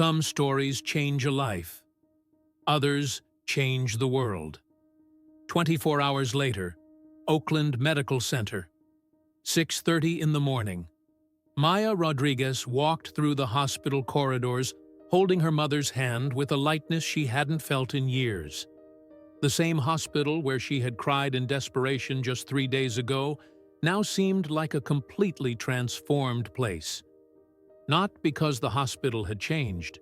Some stories change a life. Others change the world. 24 hours later, Oakland Medical Center, 6:30 in the morning. Maya Rodriguez walked through the hospital corridors, holding her mother's hand with a lightness she hadn't felt in years. The same hospital where she had cried in desperation just 3 days ago now seemed like a completely transformed place. Not because the hospital had changed.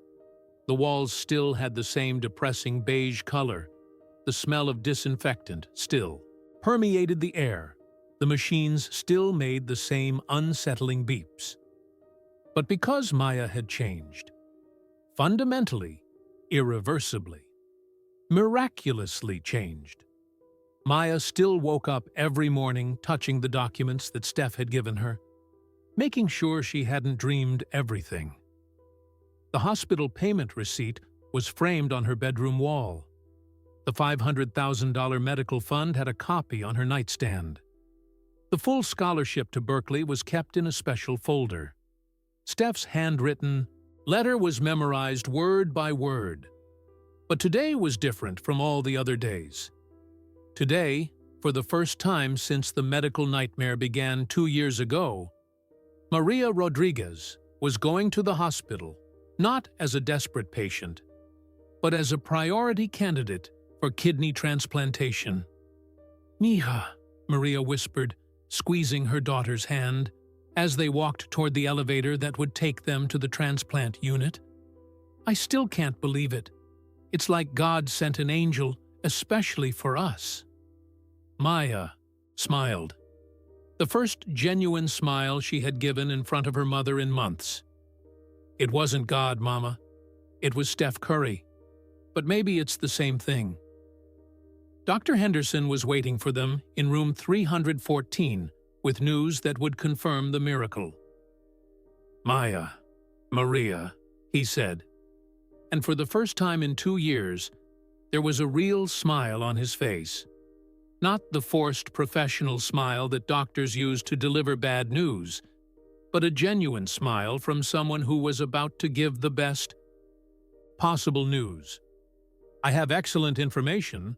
The walls still had the same depressing beige color. The smell of disinfectant still permeated the air. The machines still made the same unsettling beeps. But because Maya had changed, fundamentally, irreversibly, miraculously changed, Maya still woke up every morning touching the documents that Steph had given her, making sure she hadn't dreamed everything. The hospital payment receipt was framed on her bedroom wall. The $500,000 medical fund had a copy on her nightstand. The full scholarship to Berkeley was kept in a special folder. Steph's handwritten letter was memorized word by word. But today was different from all the other days. Today, for the first time since the medical nightmare began 2 years ago, Maria Rodriguez was going to the hospital not as a desperate patient, but as a priority candidate for kidney transplantation. "Mija," Maria whispered, squeezing her daughter's hand, as they walked toward the elevator that would take them to the transplant unit. "I still can't believe it. It's like God sent an angel especially for us." Maya smiled. The first genuine smile she had given in front of her mother in months. "It wasn't God, Mama. It was Steph Curry. But maybe it's the same thing." Dr. Henderson was waiting for them in room 314 with news that would confirm the miracle. "Maya, Maria," he said. And for the first time in 2 years, there was a real smile on his face. Not the forced professional smile that doctors use to deliver bad news, but a genuine smile from someone who was about to give the best possible news. "I have excellent information.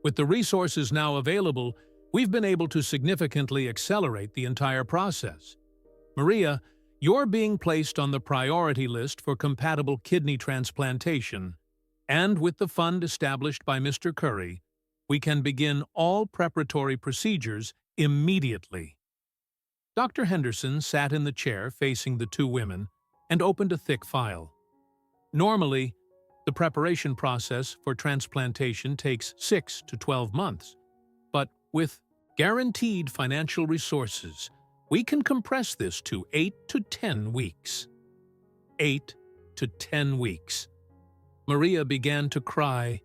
With the resources now available, we've been able to significantly accelerate the entire process. Maria, you're being placed on the priority list for compatible kidney transplantation, and with the fund established by Mr. Curry, we can begin all preparatory procedures immediately." Dr. Henderson sat in the chair facing the two women and opened a thick file. Normally, the preparation process for transplantation takes 6 to 12 months, but with guaranteed financial resources, we can compress this to 8 to 10 weeks. 8 to 10 weeks. Maria began to cry,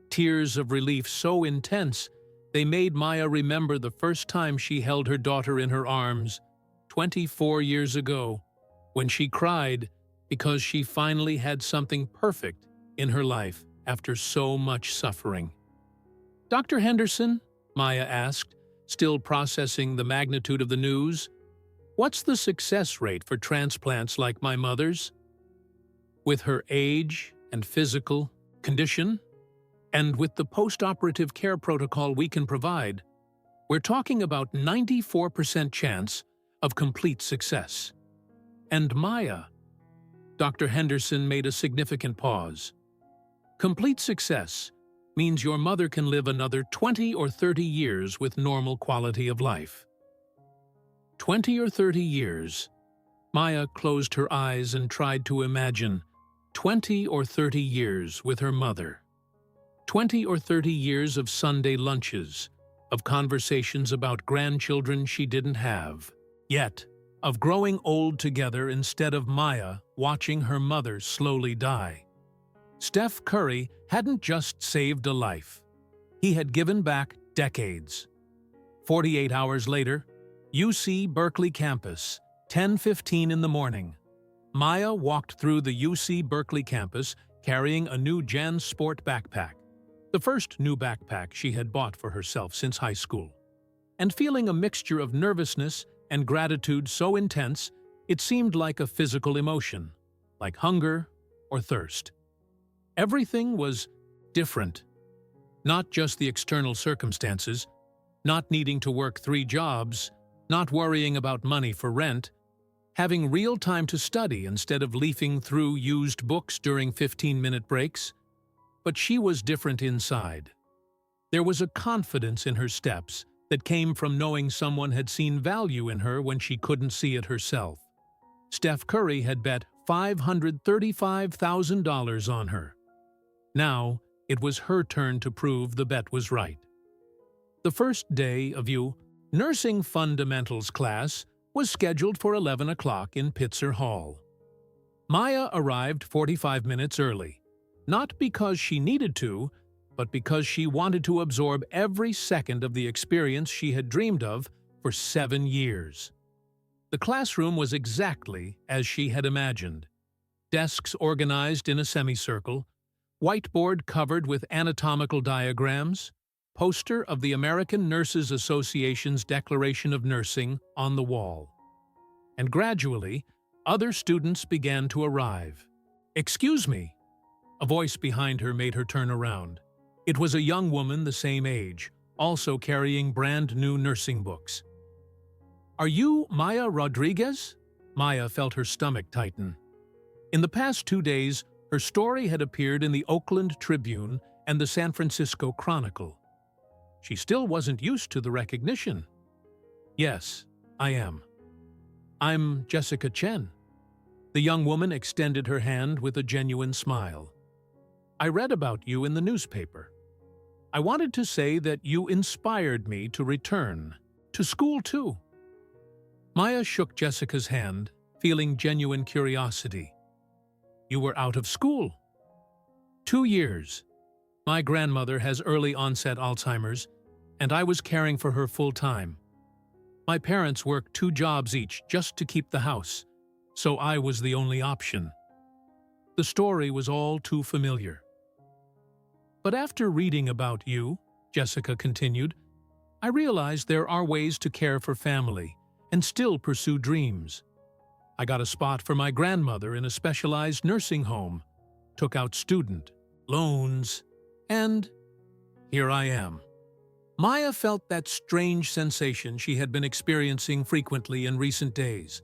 tears of relief so intense they made Maya remember the first time she held her daughter in her arms, 24 years ago, when she cried because she finally had something perfect in her life after so much suffering. "Dr. Henderson," Maya asked, still processing the magnitude of the news, "what's the success rate for transplants like my mother's? With her age and physical condition, and with the post-operative care protocol we can provide, we're talking about 94% chance of complete success." And Maya, Dr. Henderson made a significant pause. "Complete success means your mother can live another 20 or 30 years with normal quality of life." 20 or 30 years. Maya closed her eyes and tried to imagine 20 or 30 years with her mother. 20 or 30 years of Sunday lunches, of conversations about grandchildren she didn't have, yet of growing old together instead of Maya watching her mother slowly die. Steph Curry hadn't just saved a life. He had given back decades. 48 hours later, UC Berkeley campus, 10:15 in the morning. Maya walked through the UC Berkeley campus carrying a new Jan Sport backpack, the first new backpack she had bought for herself since high school, and feeling a mixture of nervousness and gratitude so intense it seemed like a physical emotion, like hunger or thirst. Everything was different. Not just the external circumstances, not needing to work 3 jobs, not worrying about money for rent, having real time to study instead of leafing through used books during 15-minute breaks. But she was different inside. There was a confidence in her steps that came from knowing someone had seen value in her when she couldn't see it herself. Steph Curry had bet $535,000 on her. Now, it was her turn to prove the bet was right. The first day of nursing fundamentals class was scheduled for 11 o'clock in Pitzer Hall. Maya arrived 45 minutes early, not because she needed to, but because she wanted to absorb every second of the experience she had dreamed of for 7 years. The classroom was exactly as she had imagined. Desks organized in a semicircle, whiteboard covered with anatomical diagrams, poster of the American Nurses Association's Declaration of Nursing on the wall. And gradually, other students began to arrive. "Excuse me." A voice behind her made her turn around. It was a young woman the same age, also carrying brand-new nursing books. "Are you Maya Rodriguez?" Maya felt her stomach tighten. In the past 2 days, her story had appeared in the Oakland Tribune and the San Francisco Chronicle. She still wasn't used to the recognition. "Yes, I am. I'm Jessica Chen." The young woman extended her hand with a genuine smile. "I read about you in the newspaper. I wanted to say that you inspired me to return to school too." Maya shook Jessica's hand, feeling genuine curiosity. "You were out of school?" 2 years. My grandmother has early-onset Alzheimer's, and I was caring for her full-time. My parents worked 2 jobs each just to keep the house, so I was the only option. The story was all too familiar. "But after reading about you," Jessica continued, "I realized there are ways to care for family and still pursue dreams. I got a spot for my grandmother in a specialized nursing home, took out student loans, and here I am." Maya felt that strange sensation she had been experiencing frequently in recent days.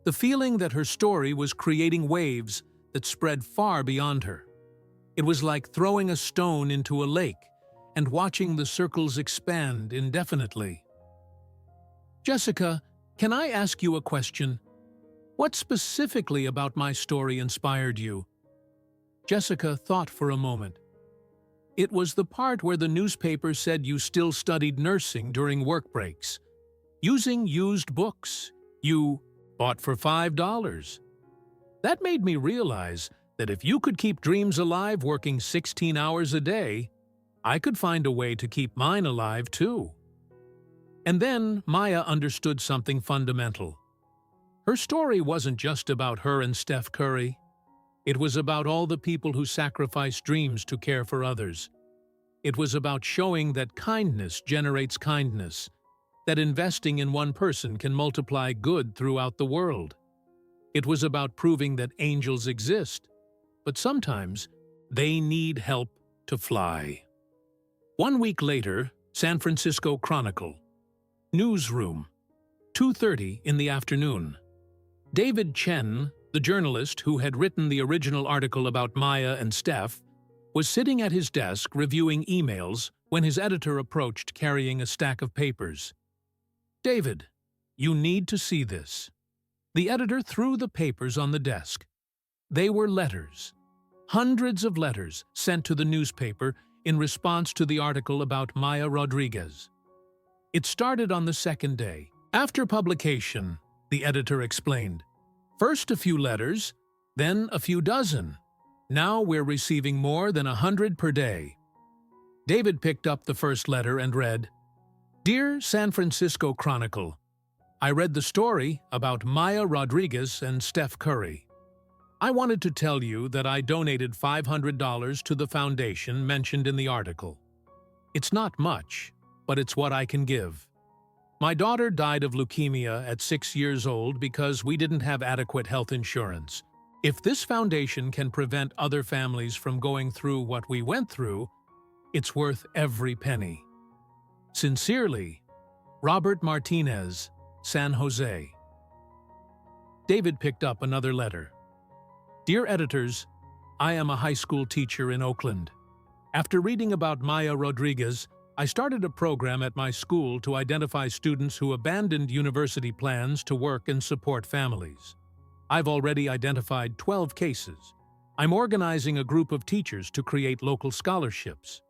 The feeling that her story was creating waves that spread far beyond her. It was like throwing a stone into a lake and watching the circles expand indefinitely. "Jessica, can I ask you a question? What specifically about my story inspired you?" Jessica thought for a moment. "It was the part where the newspaper said you still studied nursing during work breaks. Using used books you bought for $5. That made me realize that if you could keep dreams alive working 16 hours a day, I could find a way to keep mine alive too." And then Maya understood something fundamental. Her story wasn't just about her and Steph Curry. It was about all the people who sacrifice dreams to care for others. It was about showing that kindness generates kindness, that investing in one person can multiply good throughout the world. It was about proving that angels exist, but sometimes they need help to fly. 1 week later, San Francisco Chronicle. Newsroom. 2:30 in the afternoon. David Chen, the journalist who had written the original article about Maya and Steph, was sitting at his desk reviewing emails when his editor approached carrying a stack of papers. "David, you need to see this." The editor threw the papers on the desk. They were letters. Hundreds of letters sent to the newspaper in response to the article about Maya Rodriguez. It started on the second day. After publication, the editor explained. First a few letters, then a few dozen. Now we're receiving more than 100 per day. David picked up the first letter and read, "Dear San Francisco Chronicle, I read the story about Maya Rodriguez and Steph Curry. I wanted to tell you that I donated $500 to the foundation mentioned in the article. It's not much, but it's what I can give. My daughter died of leukemia at 6 years old because we didn't have adequate health insurance. If this foundation can prevent other families from going through what we went through, it's worth every penny. Sincerely, Robert Martinez, San Jose. David picked up another letter. Dear editors, I am a high school teacher in Oakland. After reading about Maya Rodriguez, I started a program at my school to identify students who abandoned university plans to work and support families. I've already identified 12 cases. I'm organizing a group of teachers to create local scholarships.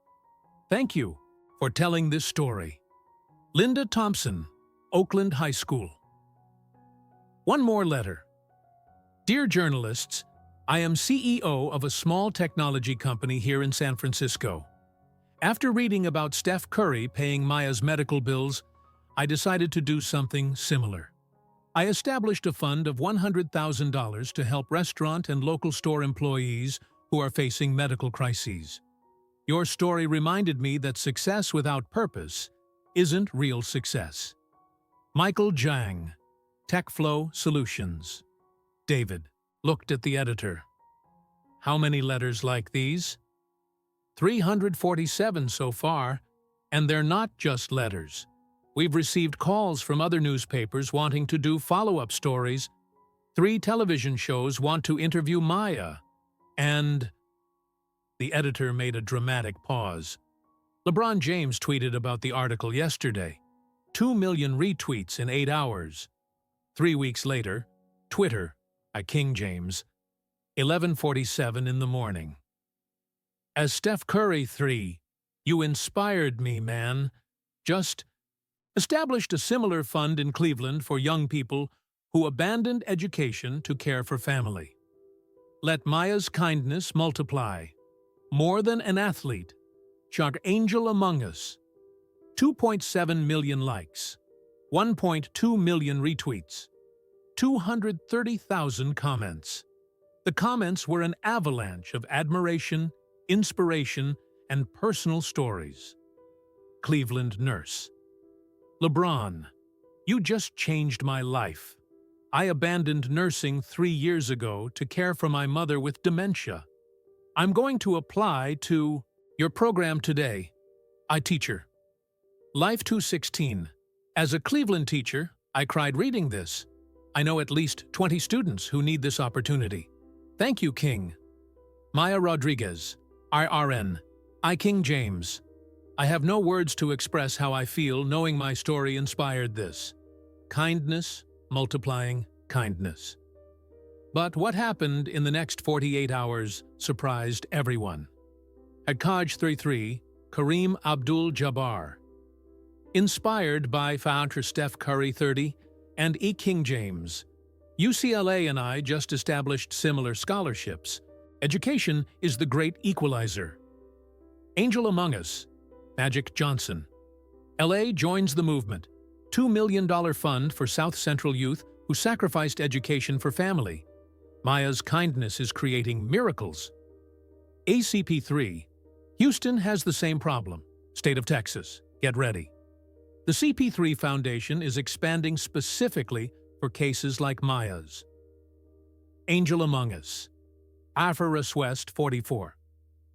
Thank you for telling this story. Linda Thompson, Oakland High School. One more letter. Dear journalists, I am CEO of a small technology company here in San Francisco. After reading about Steph Curry paying Maya's medical bills, I decided to do something similar. I established a fund of $100,000 to help restaurant and local store employees who are facing medical crises. Your story reminded me that success without purpose isn't real success. Michael Zhang, TechFlow Solutions. David looked at the editor. How many letters like these? 347 so far, and they're not just letters. We've received calls from other newspapers wanting to do follow-up stories. 3 television shows want to interview Maya. And... The editor made a dramatic pause. LeBron James tweeted about the article yesterday. 2 million retweets in 8 hours. 3 weeks later, Twitter, at King James, 11:47 in the morning. As Steph Curry 3, you inspired me, man. Just established a similar fund in Cleveland for young people who abandoned education to care for family. Let Maya's kindness multiply. More than an athlete. Chuck Angel Among Us. 2.7 million likes. 1.2 million retweets. 230,000 comments. The comments were an avalanche of admiration, inspiration, and personal stories. Cleveland nurse. LeBron, you just changed my life. I abandoned nursing 3 years ago to care for my mother with dementia. I'm going to apply to your program today. Teacher. Life 216. As a Cleveland teacher, I cried reading this. I know at least 20 students who need this opportunity. Thank you, King. Maya Rodriguez, IRN. King James. I have no words to express how I feel knowing my story inspired this. Kindness, multiplying kindness. But what happened in the next 48 hours surprised everyone. At Kaj 33, Kareem Abdul-Jabbar. Inspired by founder Steph Curry 30 and King James, UCLA and I just established similar scholarships. Education is the great equalizer. Angel Among Us, Magic Johnson. LA joins the movement. $2 million fund for South Central youth who sacrificed education for family. Maya's kindness is creating miracles. ACP3. Houston has the same problem. State of Texas. Get ready. The CP3 Foundation is expanding specifically for cases like Maya's. Angel Among Us. Afaris West 44.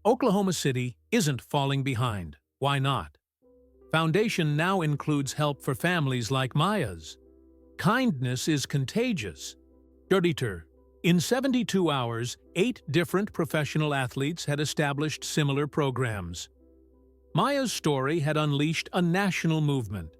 Oklahoma City isn't falling behind. Why not? Foundation now includes help for families like Maya's. Kindness is contagious. Dirtyter. In 72 hours, 8 different professional athletes had established similar programs. Maya's story had unleashed a national movement.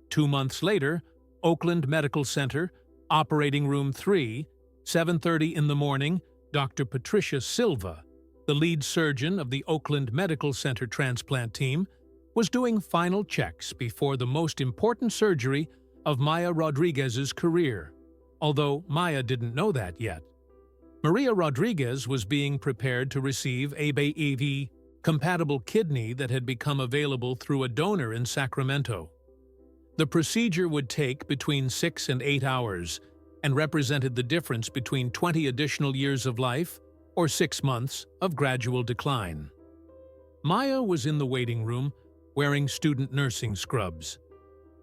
2 months later, Oakland Medical Center, Operating Room 3, 7:30 in the morning, Dr. Patricia Silva, the lead surgeon of the Oakland Medical Center transplant team, was doing final checks before the most important surgery of Maya Rodriguez's career, although Maya didn't know that yet. Maria Rodriguez was being prepared to receive a BAV-compatible kidney that had become available through a donor in Sacramento. The procedure would take between 6 and 8 hours and represented the difference between 20 additional years of life or 6 months of gradual decline. Maya was in the waiting room wearing student nursing scrubs.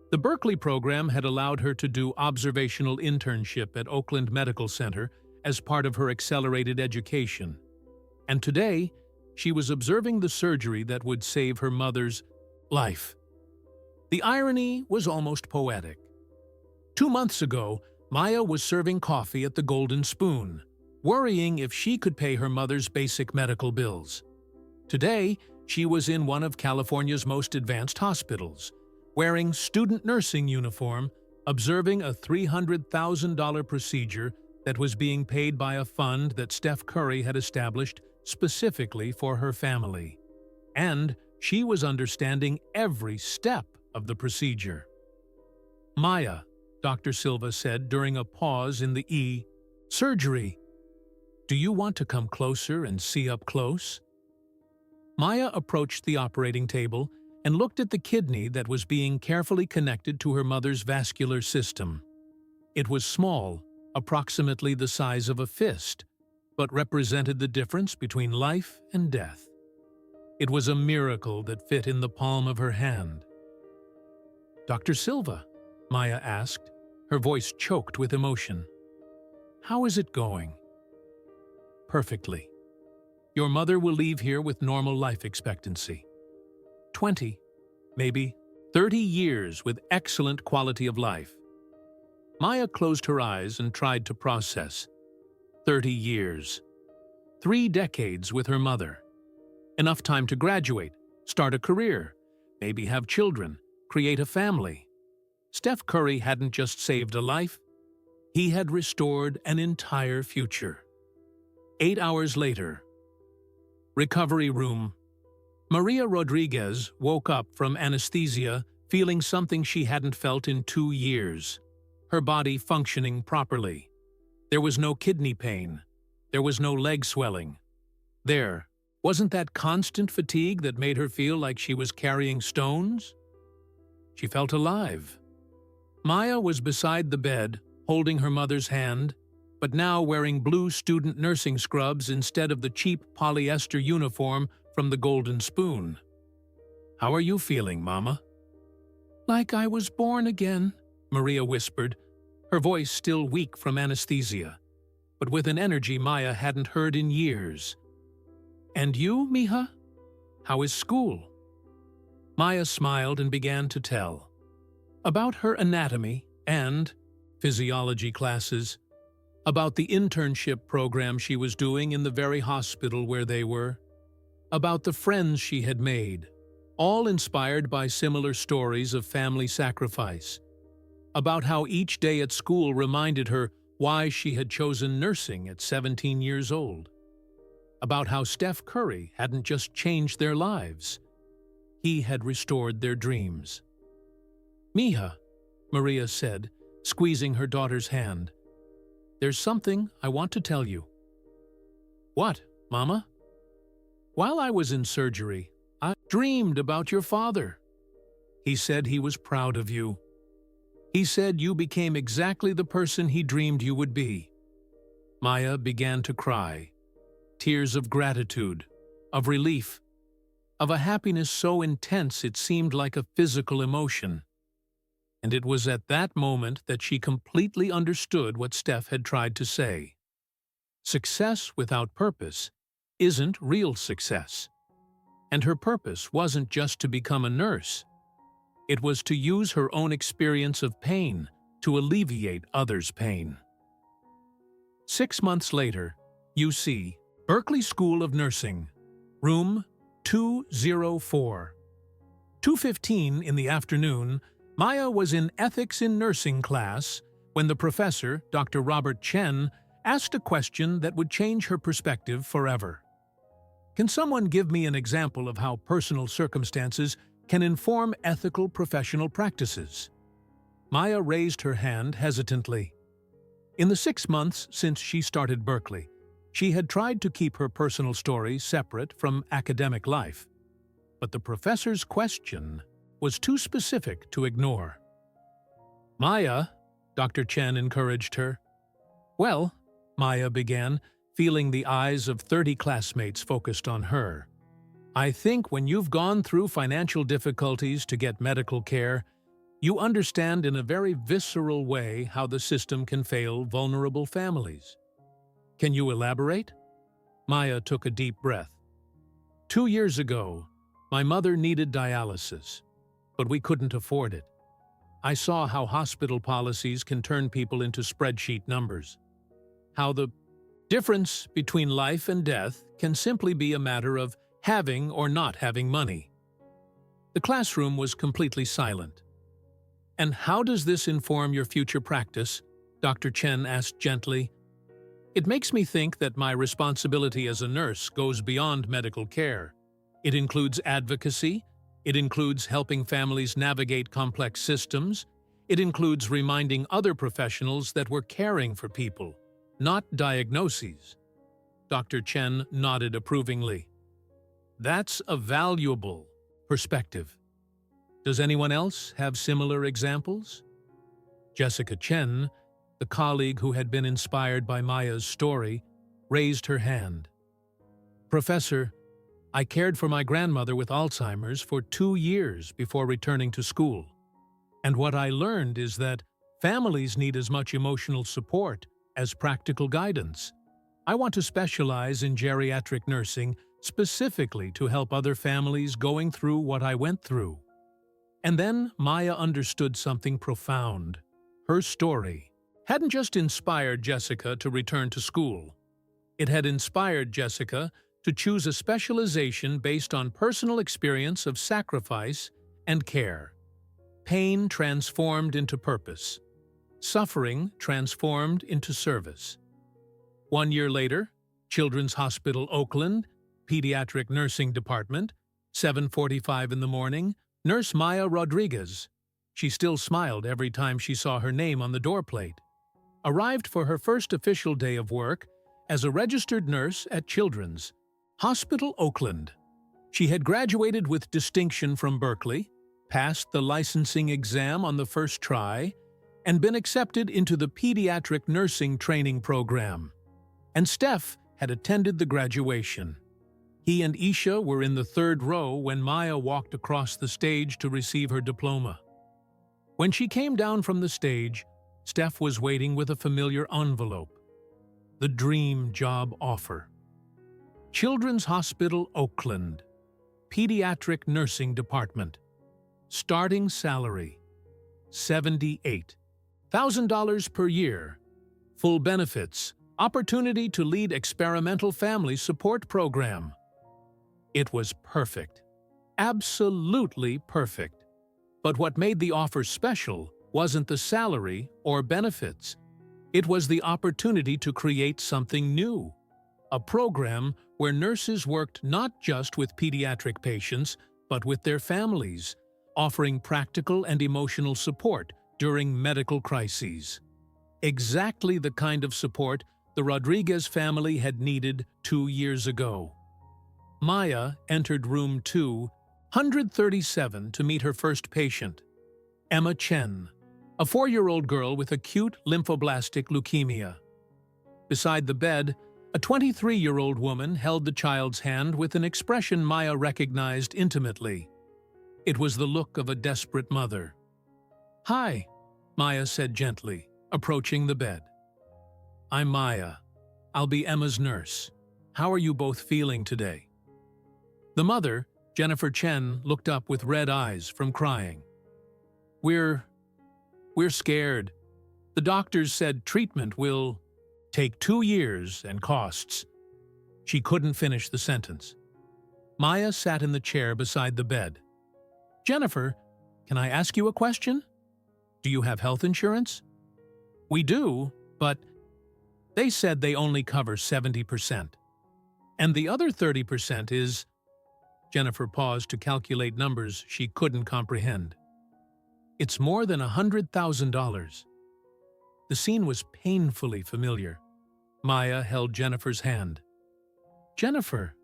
The Berkeley program had allowed her to do observational internship at Oakland Medical Center as part of her accelerated education. And today, she was observing the surgery that would save her mother's life. The irony was almost poetic. 2 months ago, Maya was serving coffee at the Golden Spoon, worrying if she could pay her mother's basic medical bills. Today, she was in one of California's most advanced hospitals, wearing student nursing uniform, observing a $300,000 procedure that was being paid by a fund that Steph Curry had established specifically for her family. And she was understanding every step of the procedure. "Maya," Dr. Silva said during a pause in the surgery, "do you want to come closer and see up close?" Maya approached the operating table and looked at the kidney that was being carefully connected to her mother's vascular system. It was small, approximately the size of a fist, but represented the difference between life and death. It was a miracle that fit in the palm of her hand. "Dr. Silva," Maya asked, her voice choked with emotion, "how is it going?" "Perfectly. Your mother will leave here with normal life expectancy. 20, maybe 30 years with excellent quality of life." Maya closed her eyes and tried to process. 30 years. 3 decades with her mother. Enough time to graduate, start a career, maybe have children, create a family. Steph Curry hadn't just saved a life, he had restored an entire future. 8 hours later. Recovery room. Maria Rodriguez woke up from anesthesia feeling something she hadn't felt in 2 years. Her body functioning properly. There was no kidney pain. There was no leg swelling. There wasn't that constant fatigue that made her feel like she was carrying stones. She felt alive. Maya was beside the bed, holding her mother's hand, but now wearing blue student nursing scrubs instead of the cheap polyester uniform from the Golden Spoon. "How are you feeling, Mama?" "Like I was born again," Maria whispered, her voice still weak from anesthesia, but with an energy Maya hadn't heard in years. "And you, Mija? How is school?" Maya smiled and began to tell. About her anatomy and physiology classes, about the internship program she was doing in the very hospital where they were, about the friends she had made, all inspired by similar stories of family sacrifice, about how each day at school reminded her why she had chosen nursing at 17 years old, about how Steph Curry hadn't just changed their lives, he had restored their dreams. "Mija," Maria said, squeezing her daughter's hand, "there's something I want to tell you." "What, Mama?" "While I was in surgery, I dreamed about your father. He said he was proud of you. He said you became exactly the person he dreamed you would be." Maya began to cry. Tears of gratitude, of relief, of a happiness so intense it seemed like a physical emotion. And it was at that moment that she completely understood what Steph had tried to say. Success without purpose isn't real success. And her purpose wasn't just to become a nurse. It was to use her own experience of pain to alleviate others' pain. 6 months later, UC, Berkeley School of Nursing, room 204. 2:15 in the afternoon, Maya was in Ethics in Nursing class when the professor, Dr. Robert Chen, asked a question that would change her perspective forever. "Can someone give me an example of how personal circumstances can inform ethical professional practices?" Maya raised her hand hesitantly. In the 6 months since she started Berkeley, she had tried to keep her personal story separate from academic life. But the professor's question was too specific to ignore. "Maya," Dr. Chen encouraged her. "Well," Maya began, feeling the eyes of 30 classmates focused on her. "I think when you've gone through financial difficulties to get medical care, you understand in a very visceral way how the system can fail vulnerable families. Can you elaborate? Maya took a deep breath. 2 years ago, my mother needed dialysis, but we couldn't afford it. I saw how hospital policies can turn people into spreadsheet numbers. How the difference between life and death can simply be a matter of having or not having money. The classroom was completely silent. "And how does this inform your future practice?" Dr. Chen asked gently. "It makes me think that my responsibility as a nurse goes beyond medical care. It includes advocacy, it includes helping families navigate complex systems, it includes reminding other professionals that we're caring for people, not diagnoses." Dr. Chen nodded approvingly. "That's a valuable perspective. Does anyone else have similar examples?" Jessica Chen, the colleague who had been inspired by Maya's story, raised her hand. "Professor, I cared for my grandmother with Alzheimer's for 2 years before returning to school. And what I learned is that families need as much emotional support as practical guidance. I want to specialize in geriatric nursing specifically to help other families going through what I went through." And then Maya understood something profound. Her story hadn't just inspired Jessica to return to school. It had inspired Jessica to choose a specialization based on personal experience of sacrifice and care. Pain transformed into purpose. Suffering transformed into service. 1 year later, Children's Hospital Oakland, Pediatric Nursing Department, 7:45 in the morning, Nurse Maya Rodriguez. She still smiled every time she saw her name on the doorplate. Arrived for her first official day of work as a registered nurse at Children's Hospital Oakland. She had graduated with distinction from Berkeley, passed the licensing exam on the first try, and been accepted into the pediatric nursing training program. And Steph had attended the graduation. He and Isha were in the third row when Maya walked across the stage to receive her diploma. When she came down from the stage, Steph was waiting with a familiar envelope. The dream job offer. Children's Hospital Oakland, Pediatric Nursing Department. Starting salary, $78,000 per year. Full benefits, opportunity to lead experimental family support program. It was perfect. Absolutely perfect. But what made the offer special wasn't the salary or benefits. It was the opportunity to create something new. A program where nurses worked not just with pediatric patients, but with their families, offering practical and emotional support during medical crises. Exactly the kind of support the Rodriguez family had needed 2 years ago. Maya entered room 237 to meet her first patient, Emma Chen, a 4-year-old girl with acute lymphoblastic leukemia. Beside the bed, a 23-year-old woman held the child's hand with an expression Maya recognized intimately. It was the look of a desperate mother. "Hi," Maya said gently, approaching the bed. "I'm Maya. I'll be Emma's nurse. How are you both feeling today?" The mother, Jennifer Chen, looked up with red eyes from crying. We're scared. The doctors said treatment will take 2 years and costs." She couldn't finish the sentence. Maya sat in the chair beside the bed. "Jennifer, can I ask you a question? Do you have health insurance?" "We do, but they said they only cover 70%. And the other 30% is..." Jennifer paused to calculate numbers she couldn't comprehend. "It's more than $100,000. The scene was painfully familiar. Maya held Jennifer's hand. "Jennifer,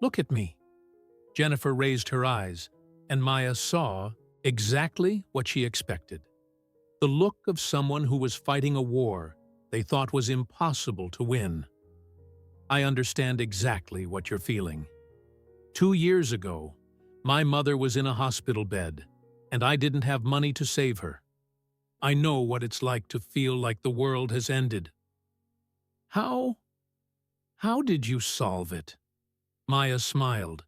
look at me." Jennifer raised her eyes, and Maya saw exactly what she expected. The look of someone who was fighting a war they thought was impossible to win. "I understand exactly what you're feeling. 2 years ago, my mother was in a hospital bed, and I didn't have money to save her. I know what it's like to feel like the world has ended." "How How did you solve it? Maya smiled.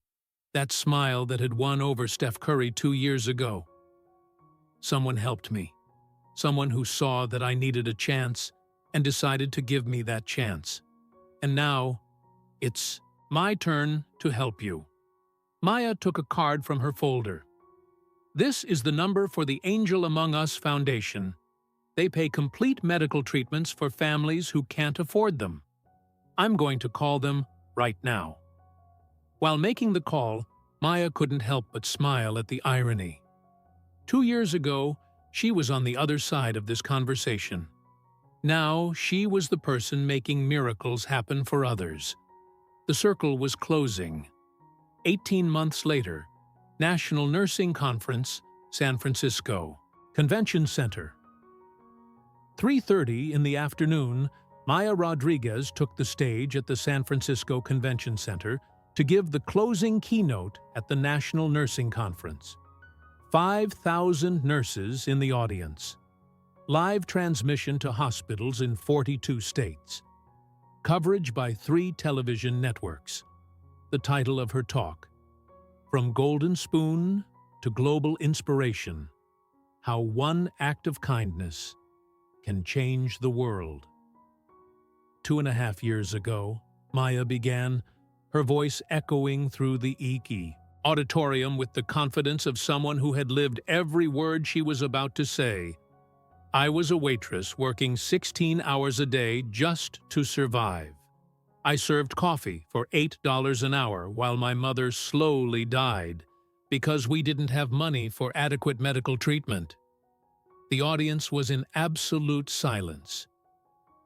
That smile that had won over Steph Curry 2 years ago. Someone helped me. Someone who saw that I needed a chance and decided to give me that chance. And now, it's my turn to help you. Maya took a card from her folder. This is the number for the Angel Among Us Foundation. They pay complete medical treatments for families who can't afford them. I'm going to call them right now. While making the call, Maya couldn't help but smile at the irony. 2 years ago, she was on the other side of this conversation. Now, she was the person making miracles happen for others. The circle was closing. 18 months later, National Nursing Conference, San Francisco, Convention Center. 3:30 in the afternoon, Maya Rodriguez took the stage at the San Francisco Convention Center to give the closing keynote at the National Nursing Conference. 5,000 nurses in the audience. Live transmission to hospitals in 42 states. Coverage by 3 television networks. The title of her talk, From Golden Spoon to Global Inspiration, How One Act of Kindness Can Change the World. 2.5 years ago, Maya began, her voice echoing through the EK auditorium with the confidence of someone who had lived every word she was about to say. I was a waitress working 16 hours a day just to survive. I served coffee for $8 an hour while my mother slowly died because we didn't have money for adequate medical treatment. The audience was in absolute silence.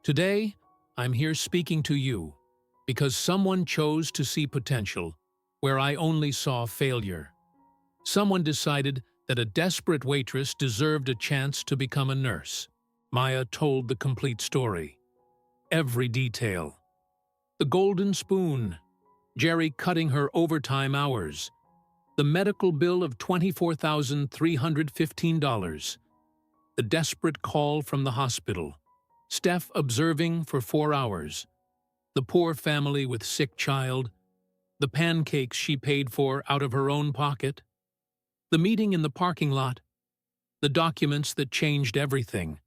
Today, I'm here speaking to you because someone chose to see potential where I only saw failure. Someone decided that a desperate waitress deserved a chance to become a nurse. Maya told the complete story. Every detail. The golden spoon, Jerry cutting her overtime hours, the medical bill of $24,315, the desperate call from the hospital, Steph observing for 4 hours, the poor family with sick child, the pancakes she paid for out of her own pocket, the meeting in the parking lot, the documents that changed everything.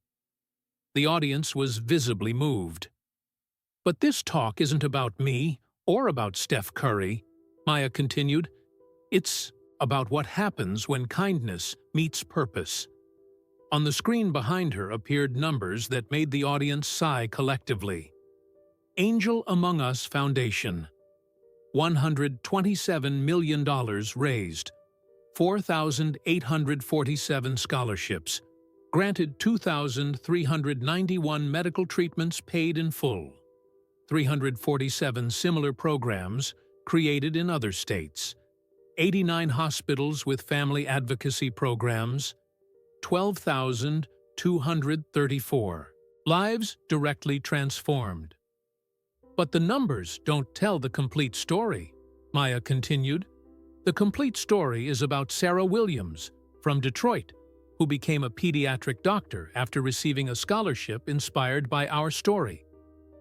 The audience was visibly moved. But this talk isn't about me or about Steph Curry, Maya continued. It's about what happens when kindness meets purpose. On the screen behind her appeared numbers that made the audience sigh collectively. Angel Among Us Foundation. $127 million raised. 4,847 scholarships. Granted 2,391 medical treatments paid in full. 347 similar programs created in other states. 89 hospitals with family advocacy programs. 12,234 lives directly transformed. But the numbers don't tell the complete story, Maya continued. The complete story is about Sarah Williams from Detroit, who became a pediatric doctor after receiving a scholarship inspired by our story.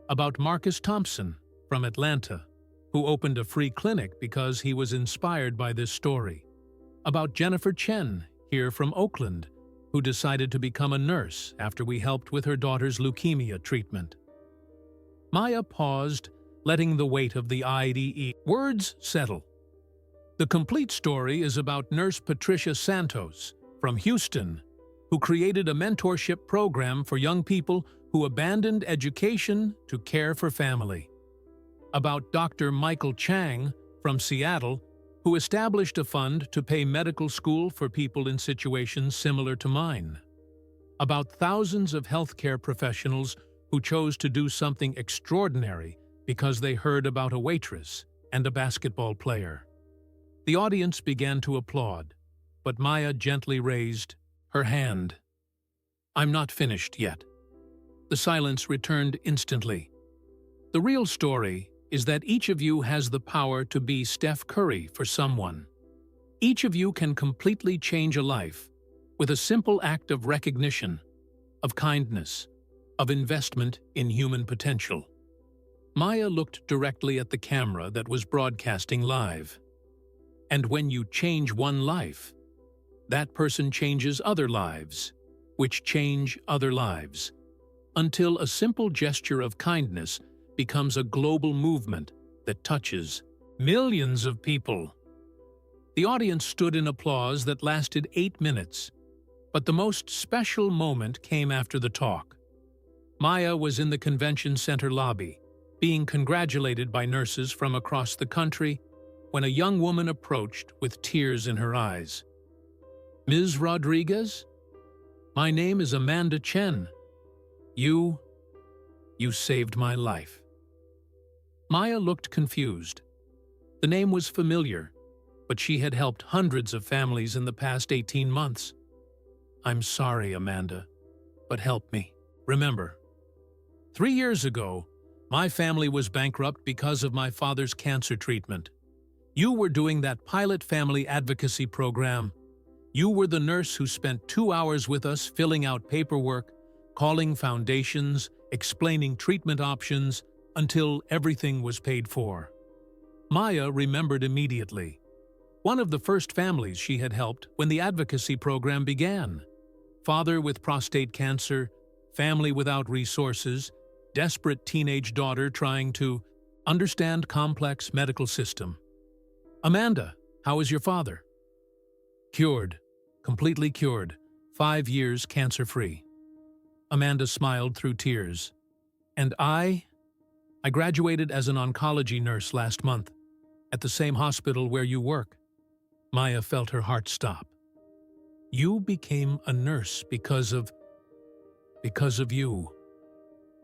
About Marcus Thompson from Atlanta, who opened a free clinic because he was inspired by this story. About Jennifer Chen, here from Oakland, who decided to become a nurse after we helped with her daughter's leukemia treatment. Maya paused, letting the weight of the IDE words settle. The complete story is about Nurse Patricia Santos from Houston, who created a mentorship program for young people who abandoned education to care for family. About Dr. Michael Chang from Seattle, who established a fund to pay medical school for people in situations similar to mine. About thousands of healthcare professionals who chose to do something extraordinary because they heard about a waitress and a basketball player. The audience began to applaud, but Maya gently raised her hand. I'm not finished yet. The silence returned instantly. The real story is that each of you has the power to be Steph Curry for someone. Each of you can completely change a life with a simple act of recognition, of kindness, of investment in human potential. Maya looked directly at the camera that was broadcasting live. And when you change one life, that person changes other lives, which change other lives, until a simple gesture of kindness becomes a global movement that touches millions of people. The audience stood in applause that lasted 8 minutes, but the most special moment came after the talk. Maya was in the convention center lobby, being congratulated by nurses from across the country when a young woman approached with tears in her eyes. "Ms. Rodriguez, my name is Amanda Chen. You saved my life." Maya looked confused. The name was familiar, but she had helped hundreds of families in the past 18 months. "I'm sorry, Amanda, but help me. Remember, 3 years ago, my family was bankrupt because of my father's cancer treatment. You were doing that pilot family advocacy program. You were the nurse who spent 2 hours with us filling out paperwork, calling foundations, explaining treatment options, until everything was paid for." Maya remembered immediately. One of the first families she had helped when the advocacy program began. Father with prostate cancer, family without resources, desperate teenage daughter trying to understand complex medical system. "Amanda, how is your father?" "Cured. Completely cured. 5 years cancer-free." Amanda smiled through tears. "And I graduated as an oncology nurse last month, at the same hospital where you work." Maya felt her heart stop. "You became a nurse because of you.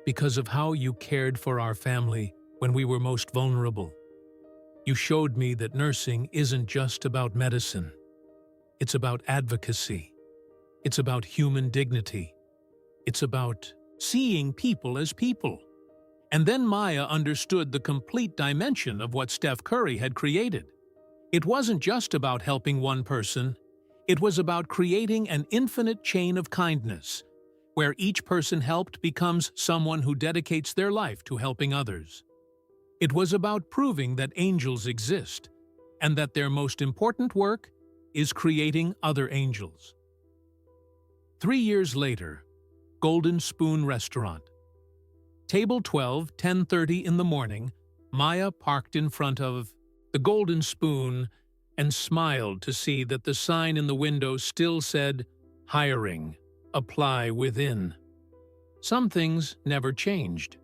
Because of how you cared for our family when we were most vulnerable. You showed me that nursing isn't just about medicine. It's about advocacy. It's about human dignity. It's about seeing people as people." And then Maya understood the complete dimension of what Steph Curry had created. It wasn't just about helping one person. It was about creating an infinite chain of kindness, where each person helped becomes someone who dedicates their life to helping others. It was about proving that angels exist, and that their most important work is creating other angels. 3 years later, Golden Spoon Restaurant. Table 12, 10:30 in the morning, Maya parked in front of the Golden Spoon and smiled to see that the sign in the window still said, "Hiring. Apply within." Some things never changed.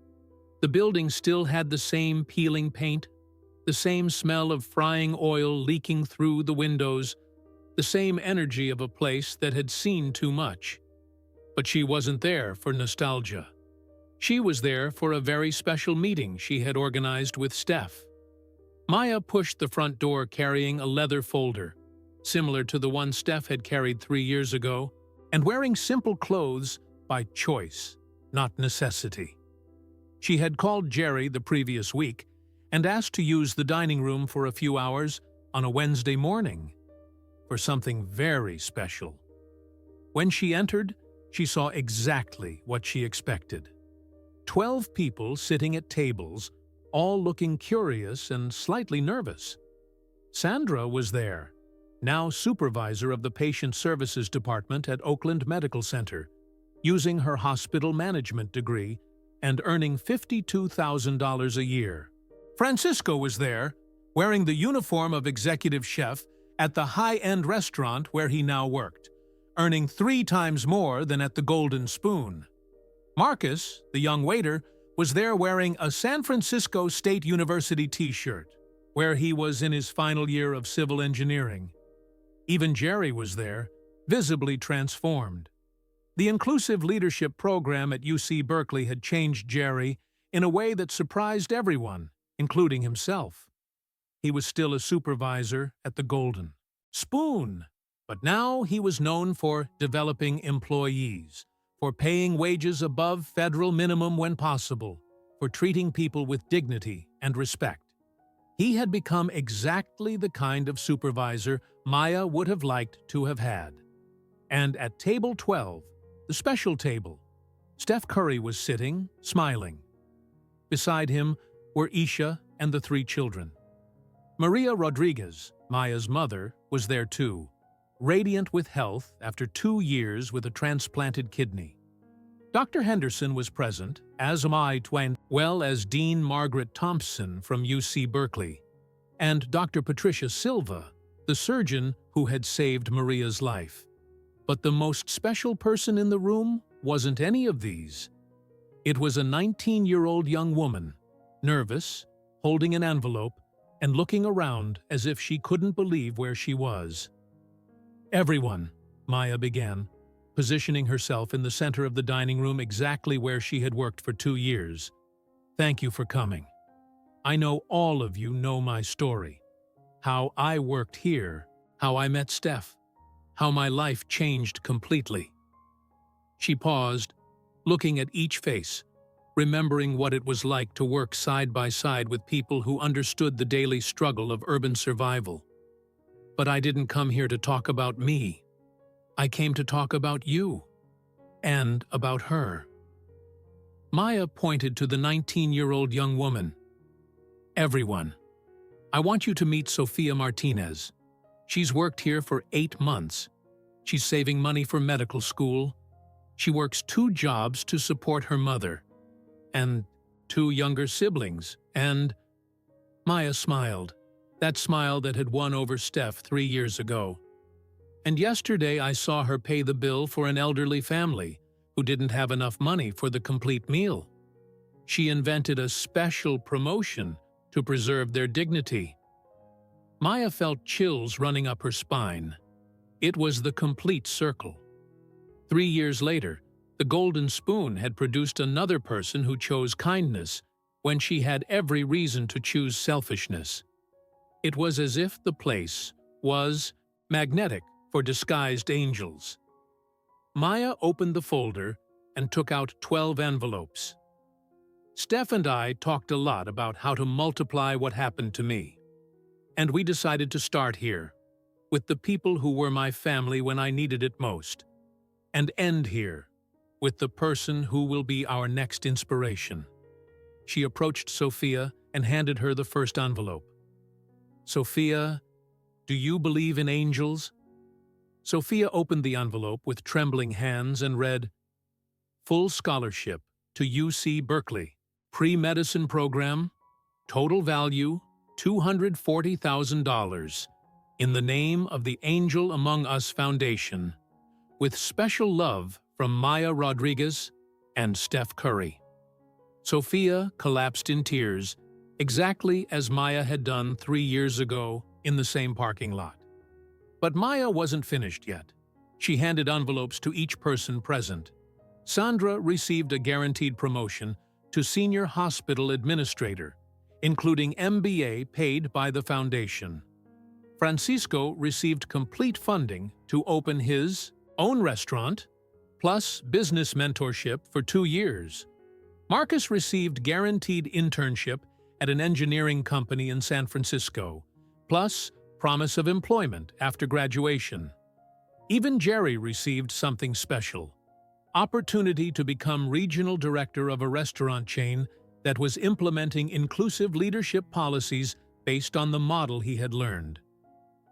The building still had the same peeling paint, the same smell of frying oil leaking through the windows, the same energy of a place that had seen too much. But she wasn't there for nostalgia. She was there for a very special meeting she had organized with Steph. Maya pushed the front door carrying a leather folder, similar to the one Steph had carried 3 years ago, and wearing simple clothes by choice, not necessity. She had called Jerry the previous week and asked to use the dining room for a few hours on a Wednesday morning for something very special. When she entered, she saw exactly what she expected. 12 people sitting at tables, all looking curious and slightly nervous. Sandra was there, now supervisor of the Patient Services Department at Oakland Medical Center, using her hospital management degree and earning $52,000 a year. Francisco was there, wearing the uniform of executive chef at the high-end restaurant where he now worked, earning 3 times more than at the Golden Spoon. Marcus, the young waiter, was there wearing a San Francisco State University t-shirt, where he was in his final year of civil engineering. Even Jerry was there, visibly transformed. The inclusive leadership program at UC Berkeley had changed Jerry in a way that surprised everyone, including himself. He was still a supervisor at the Golden Spoon, but now he was known for developing employees, for paying wages above federal minimum when possible, for treating people with dignity and respect. He had become exactly the kind of supervisor Maya would have liked to have had. And at table 12, the special table, Steph Curry was sitting, smiling. Beside him, were Isha and the 3 children. Maria Rodriguez, Maya's mother, was there too, radiant with health after 2 years with a transplanted kidney. Dr. Henderson was present, as am I, well as Dean Margaret Thompson from UC Berkeley, and Dr. Patricia Silva, the surgeon who had saved Maria's life. But the most special person in the room wasn't any of these. It was a 19-year-old young woman, nervous, holding an envelope, and looking around as if she couldn't believe where she was. "Everyone," Maya began, positioning herself in the center of the dining room exactly where she had worked for 2 years. "Thank you for coming. I know all of you know my story. How I worked here, how I met Steph, how my life changed completely." She paused, looking at each face, remembering what it was like to work side by side with people who understood the daily struggle of urban survival. "But I didn't come here to talk about me. I came to talk about you. And about her." Maya pointed to the 19-year-old young woman. "Everyone, I want you to meet Sofia Martinez. She's worked here for 8 months. She's saving money for medical school. She works 2 jobs to support her mother, and 2 younger siblings, and—" Maya smiled, that smile that had won over Steph 3 years ago. "And yesterday I saw her pay the bill for an elderly family who didn't have enough money for the complete meal. She invented a special promotion to preserve their dignity." Maya felt chills running up her spine. It was the complete circle. 3 years later, the Golden Spoon had produced another person who chose kindness when she had every reason to choose selfishness. It was as if the place was magnetic for disguised angels. Maya opened the folder and took out 12 envelopes. "Steph and I talked a lot about how to multiply what happened to me. And we decided to start here, with the people who were my family when I needed it most, and end here, with the person who will be our next inspiration." She approached Sophia and handed her the first envelope. "Sophia, do you believe in angels?" Sophia opened the envelope with trembling hands and read, "Full scholarship to UC Berkeley. Pre-medicine program, total value $240,000, in the name of the Angel Among Us Foundation, with special love from Maya Rodriguez and Steph Curry." Sophia collapsed in tears, exactly as Maya had done 3 years ago in the same parking lot. But Maya wasn't finished yet. She handed envelopes to each person present. Sandra received a guaranteed promotion to Senior Hospital Administrator, including MBA paid by the foundation. Francisco received complete funding to open his own restaurant, plus business mentorship for 2 years. Marcus received guaranteed internship at an engineering company in San Francisco, plus promise of employment after graduation. Even Jerry received something special: opportunity to become regional director of a restaurant chain that was implementing inclusive leadership policies based on the model he had learned.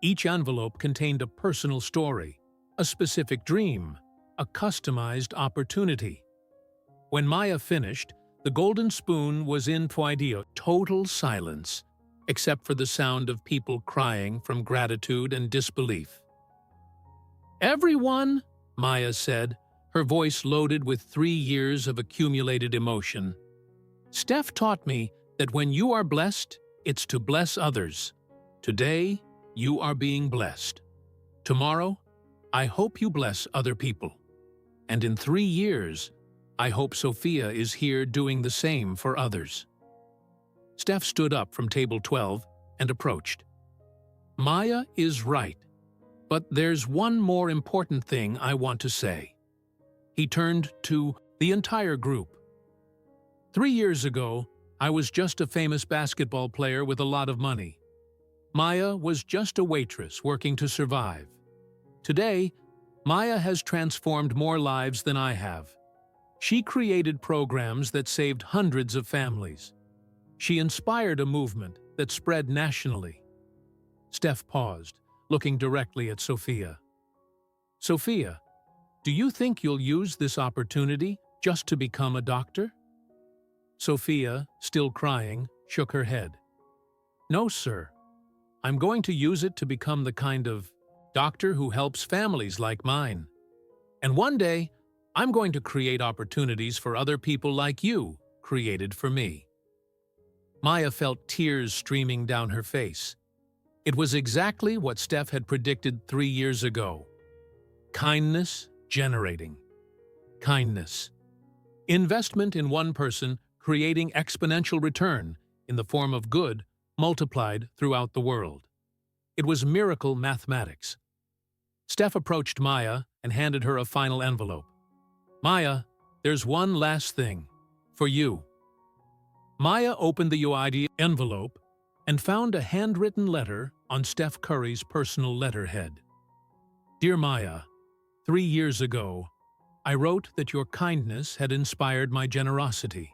Each envelope contained a personal story, a specific dream, a customized opportunity. When Maya finished, the Golden Spoon was in total silence, except for the sound of people crying from gratitude and disbelief. "Everyone," Maya said, her voice loaded with 3 years of accumulated emotion. "Steph taught me that when you are blessed, it's to bless others. Today, you are being blessed. Tomorrow, I hope you bless other people. And in 3 years, I hope Sophia is here doing the same for others." Steph stood up from table 12 and approached. "Maya is right, but there's one more important thing I want to say." He turned to the entire group. 3 years ago, I was just a famous basketball player with a lot of money. Maya was just a waitress working to survive. Today, Maya has transformed more lives than I have. She created programs that saved hundreds of families. She inspired a movement that spread nationally. Steph paused, looking directly at Sophia. Sophia, do you think you'll use this opportunity just to become a doctor? Sophia, still crying, shook her head. No, sir. I'm going to use it to become the kind of doctor who helps families like mine. And one day, I'm going to create opportunities for other people like you created for me. Maya felt tears streaming down her face. It was exactly what Steph had predicted 3 years ago. Kindness generating. Kindness. Investment in one person creating exponential return in the form of good multiplied throughout the world. It was miracle mathematics. Steph approached Maya and handed her a final envelope. Maya, there's one last thing. For you. Maya opened the UID envelope and found a handwritten letter on Steph Curry's personal letterhead. Dear Maya, 3 years ago, I wrote that your kindness had inspired my generosity.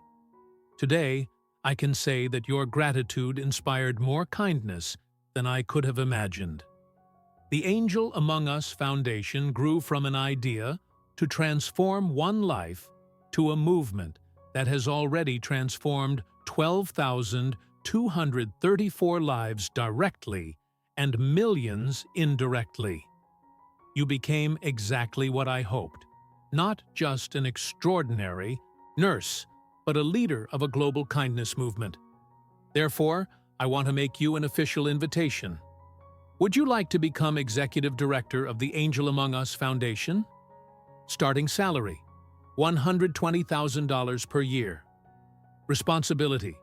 Today, I can say that your gratitude inspired more kindness than I could have imagined. The Angel Among Us Foundation grew from an idea to transform one life to a movement that has already transformed 12,234 lives directly and millions indirectly. You became exactly what I hoped, not just an extraordinary nurse, but a leader of a global kindness movement. Therefore, I want to make you an official invitation. Would you like to become Executive Director of the Angel Among Us Foundation? Starting salary, $120,000 per year. Responsibility,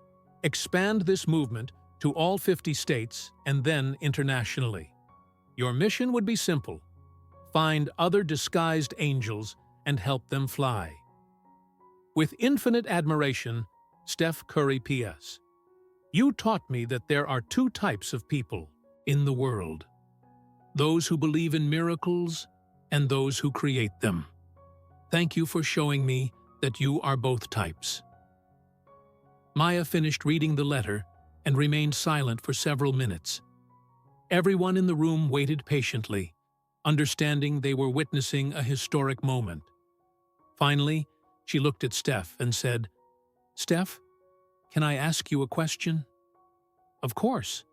expand this movement to all 50 states and then internationally. Your mission would be simple. Find other disguised angels and help them fly. With infinite admiration, Steph Curry P.S. You taught me that there are 2 types of people in the world. Those who believe in miracles and those who create them. Thank you for showing me that you are both types. Maya finished reading the letter and remained silent for several minutes. Everyone in the room waited patiently, understanding they were witnessing a historic moment. Finally, she looked at Steph and said, Steph, can I ask you a question? Of course.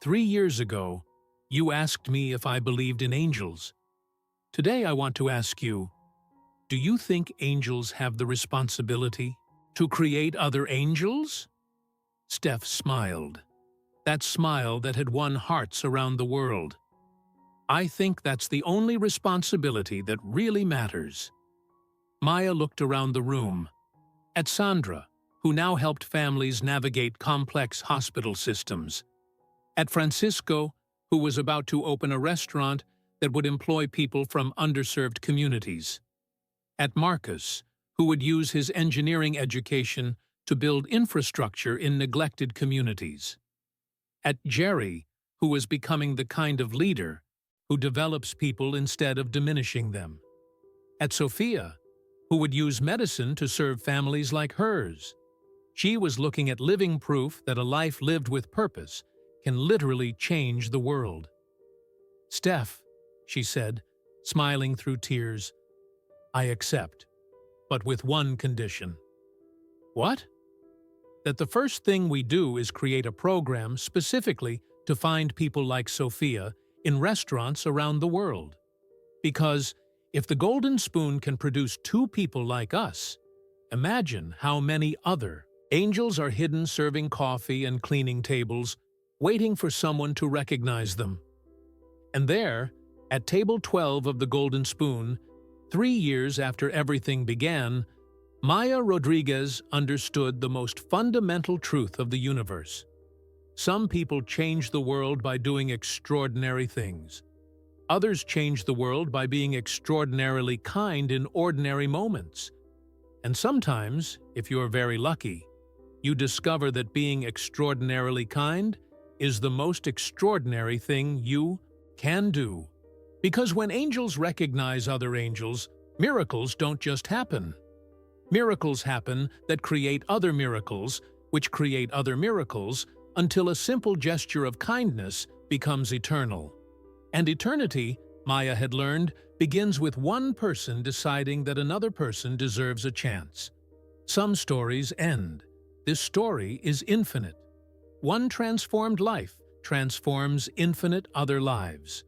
3 years ago, you asked me if I believed in angels. Today I want to ask you, do you think angels have the responsibility to create other angels? Steph smiled. That smile that had won hearts around the world. I think that's the only responsibility that really matters. Maya looked around the room. At Sandra, who now helped families navigate complex hospital systems. At Francisco, who was about to open a restaurant that would employ people from underserved communities. At Marcus, who would use his engineering education to build infrastructure in neglected communities. At Jerry, who was becoming the kind of leader who develops people instead of diminishing them. At Sophia, who would use medicine to serve families like hers. She was looking at living proof that a life lived with purpose can literally change the world. Steph, she said, smiling through tears, I accept, but with one condition. What? That the first thing we do is create a program specifically to find people like Sophia in restaurants around the world. Because if the Golden Spoon can produce 2 people like us, imagine how many other angels are hidden serving coffee and cleaning tables, waiting for someone to recognize them. And there, at table 12 of the Golden Spoon, 3 years after everything began, Maya Rodriguez understood the most fundamental truth of the universe. Some people change the world by doing extraordinary things. Others change the world by being extraordinarily kind in ordinary moments. And sometimes, if you're very lucky, you discover that being extraordinarily kind is the most extraordinary thing you can do. Because when angels recognize other angels, miracles don't just happen. Miracles happen that create other miracles, which create other miracles, until a simple gesture of kindness becomes eternal. And eternity, Maya had learned, begins with one person deciding that another person deserves a chance. Some stories end. This story is infinite. One transformed life transforms infinite other lives.